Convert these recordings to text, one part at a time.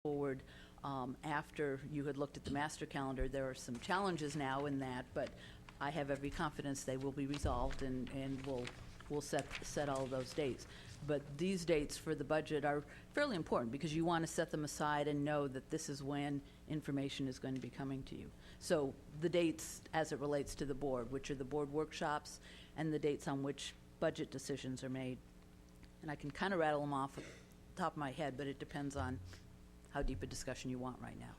forward after you had looked at the master calendar. There are some challenges now in that, but I have every confidence they will be resolved, and we'll set all of those dates. But these dates for the budget are fairly important because you want to set them aside and know that this is when information is going to be coming to you. So the dates as it relates to the board, which are the board workshops, and the dates on which budget decisions are made. And I can kind of rattle them off at the top of my head, but it depends on how deep a discussion you want right now.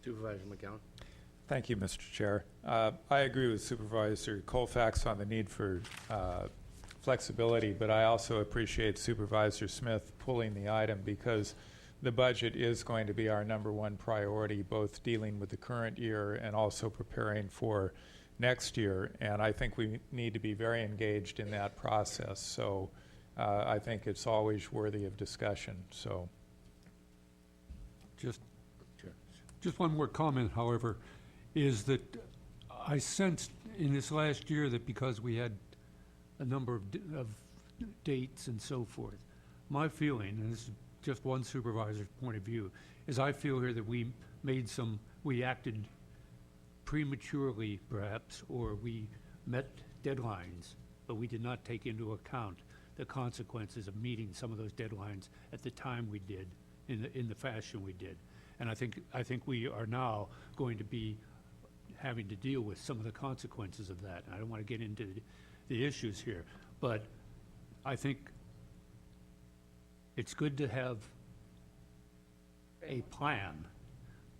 Supervisor McGowan. Thank you, Mr. Chair. I agree with Supervisor Colfax on the need for flexibility, but I also appreciate Supervisor Smith pulling the item because the budget is going to be our #1 priority, both dealing with the current year and also preparing for next year. And I think we need to be very engaged in that process. So I think it's always worthy of discussion. So. Just one more comment, however, is that I sensed in this last year that because we had a number of dates and so forth, my feeling, and this is just one supervisor's point of view, is I feel here that we acted prematurely perhaps, or we met deadlines, but we did not take into account the consequences of meeting some of those deadlines at the time we did, in the fashion we did. And I think we are now going to be having to deal with some of the consequences of that. And I don't want to get into the issues here, but I think it's good to have a plan,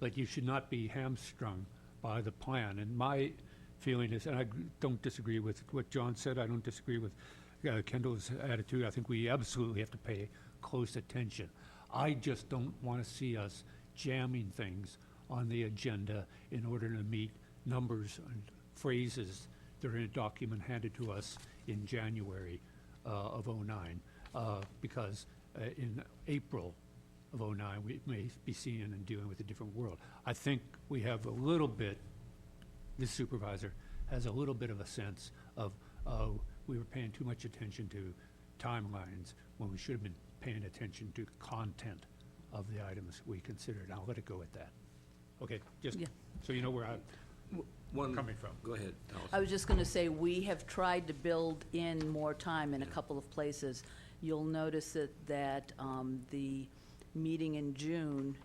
but you should not be hamstrung by the plan. And my feeling is, and I don't disagree with what John said, I don't disagree with Kendall's attitude. I think we absolutely have to pay close attention. I just don't want to see us jamming things on the agenda in order to meet numbers and phrases that are in a document handed to us in January of '09, because in April of '09 we may be seeing and dealing with a different world. I think we have a little bit, this supervisor has a little bit of a sense of we were paying too much attention to timelines when we should have been paying attention to content of the items we considered. I'll let it go at that. Okay, just so you know where I'm coming from. Go ahead, Allison. I was just going to say, we have tried to build in more time in a couple of places. You'll notice that the meeting in June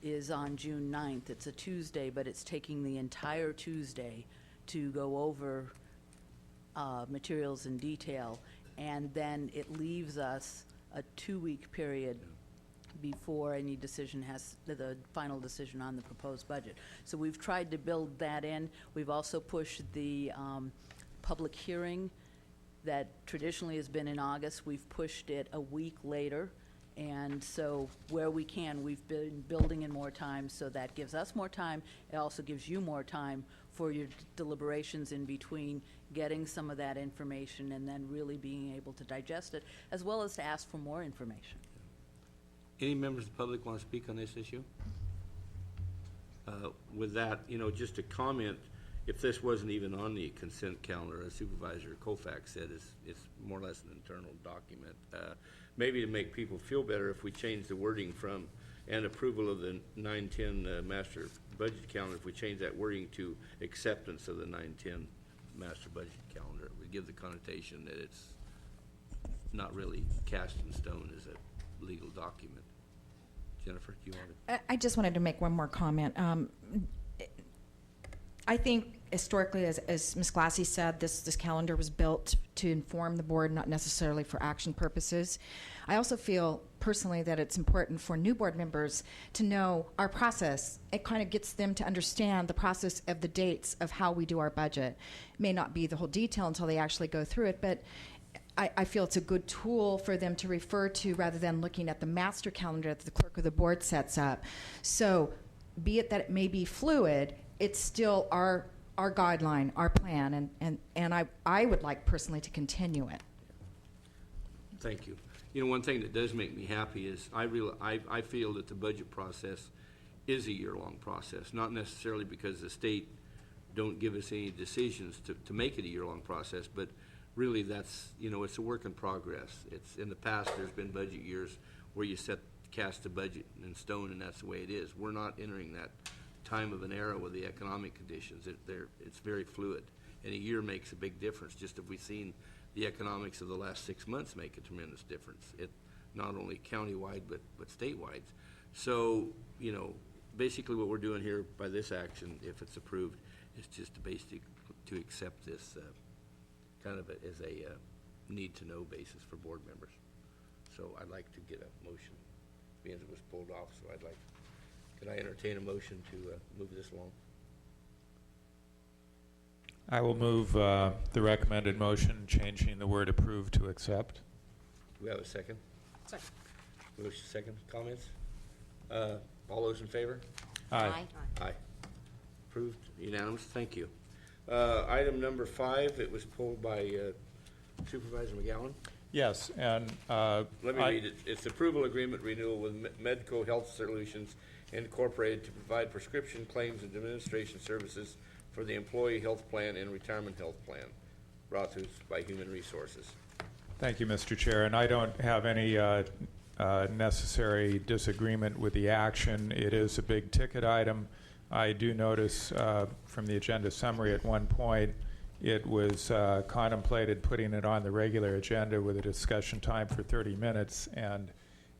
is on June 9th. It's a Tuesday, but it's taking the entire Tuesday to go over materials in detail, and then it leaves us a 2-week period before any decision the final decision on the proposed budget. So we've tried to build that in. We've also pushed the public hearing that traditionally has been in August. We've pushed it a week later. And so where we can, we've been building in more time, so that gives us more time. It also gives you more time for your deliberations in between, getting some of that information and then really being able to digest it, as well as to ask for more information. Any members of the public want to speak on this issue? With that, just a comment, if this wasn't even on the consent calendar, as Supervisor Colfax said, it's more or less an internal document. Maybe to make people feel better, if we change the wording from "and approval of the 9-10 master budget calendar," if we change that wording to "acceptance of the 9-10 master budget calendar," it would give the connotation that it's not really cast in stone as a legal document. Jennifer, do you want to? I just wanted to make one more comment. I think historically, as Ms. Glassy said, this calendar was built to inform the board, not necessarily for action purposes. I also feel personally that it's important for new board members to know our process. It kind of gets them to understand the process of the dates of how we do our budget. It may not be the whole detail until they actually go through it, but I feel it's a good tool for them to refer to rather than looking at the master calendar that the clerk of the board sets up. So be it that it may be fluid, it's still our guideline, our plan, and I would like personally to continue it. Thank you. One thing that does make me happy is I feel that the budget process is a year-long process, not necessarily because the state don't give us any decisions to make it a year-long process, but really that's, it's a work in progress. It's in the past, there's been budget years where you set cast a budget in stone and that's the way it is. We're not entering that time of an era with the economic conditions. It's very fluid, and a year makes a big difference. Just if we've seen the economics of the last 6 months make a tremendous difference. It not only countywide but statewide. So, you know, basically what we're doing here by this action, if it's approved, is just to accept this kind of as a need-to-know basis for board members. So I'd like to get a motion, being it was pulled off, so could I entertain a motion to move this along? I will move the recommended motion, changing the word approve to accept. Do we have a second? Second. Motion second. Comments? All those in favor? Aye. Aye. Approved, unanimous, thank you. Item number 5, it was pulled by Supervisor McGowan. Yes, and Let me read it. It's approval agreement renewal with Medco Health Solutions Incorporated to provide prescription claims and administration services for the Employee Health Plan and Retirement Health Plan, brought to us by Human Resources. Thank you, Mr. Chair. And I don't have any necessary disagreement with the action. It is a big ticket item. I do notice from the agenda summary at one point it was contemplated putting it on the regular agenda with a discussion time for 30 minutes, and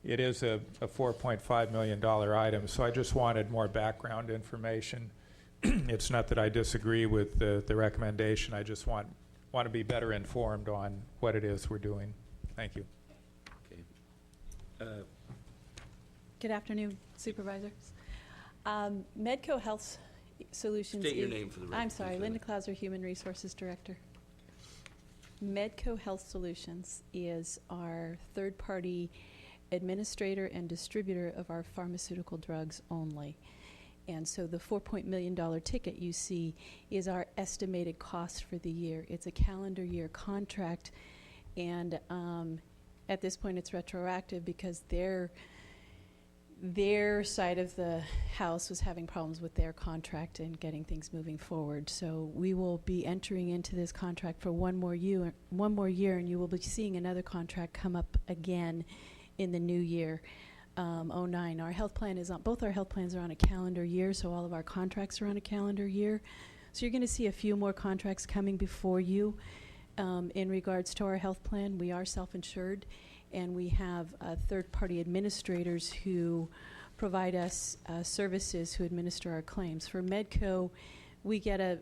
it is a $4.5 million item, so I just wanted more background information. It's not that I disagree with the recommendation. I just want to be better informed on what it is we're doing. Thank you. Okay. Good afternoon, supervisors. Medco Health Solutions. State your name for the record. I'm sorry, please, Linda Klauser, Human Resources Director. Medco Health Solutions is our third-party administrator and distributor of our pharmaceutical drugs only. And so the $4 million ticket you see is our estimated cost for the year. It's a calendar year contract, and at this point it's retroactive because their side of the house was having problems with their contract and getting things moving forward. So we will be entering into this contract for one more year, and you will be seeing another contract come up again in the new year, 09. Our health plan is on, both our health plans are on a calendar year, so all of our contracts are on a calendar year. So you're going to see a few more contracts coming before you in regards to our health plan. We are self-insured, and we have third-party administrators who provide us services who administer our claims. For Medco, we get a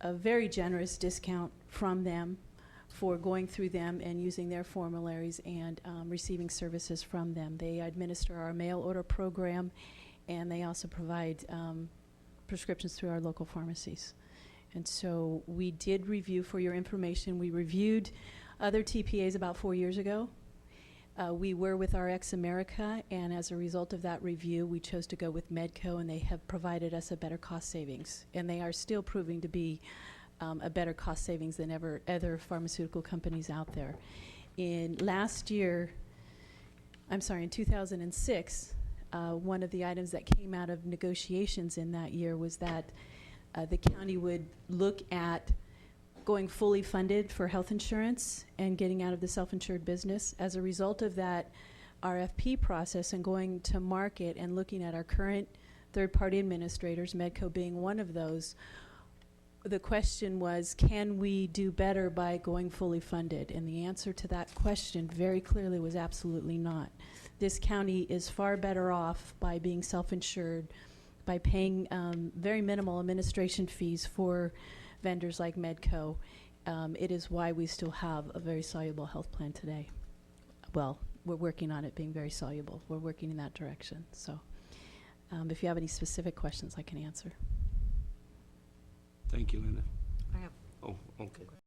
very generous discount from them for going through them and using their formularies and receiving services from them. They administer our mail order program, and they also provide prescriptions through our local pharmacies. And so we did review, for your information, we reviewed other TPAs about 4 years ago. We were with RX America, and as a result of that review, we chose to go with Medco, and they have provided us a better cost savings. And they are still proving to be a better cost savings than other pharmaceutical companies out there. In 2006, one of the items that came out of negotiations in that year was that the county would look at going fully funded for health insurance and getting out of the self-insured business. As a result of that RFP process and going to market and looking at our current third-party administrators, Medco being one of those, the question was, can we do better by going fully funded? And the answer to that question very clearly was absolutely not. This county is far better off by being self-insured, by paying very minimal administration fees for vendors like Medco. It is why we still have a very soluble health plan today. Well, we're working on it being very soluble. We're working in that direction. So if you have any specific questions, I can answer. Thank you, Linda. I have Oh, okay.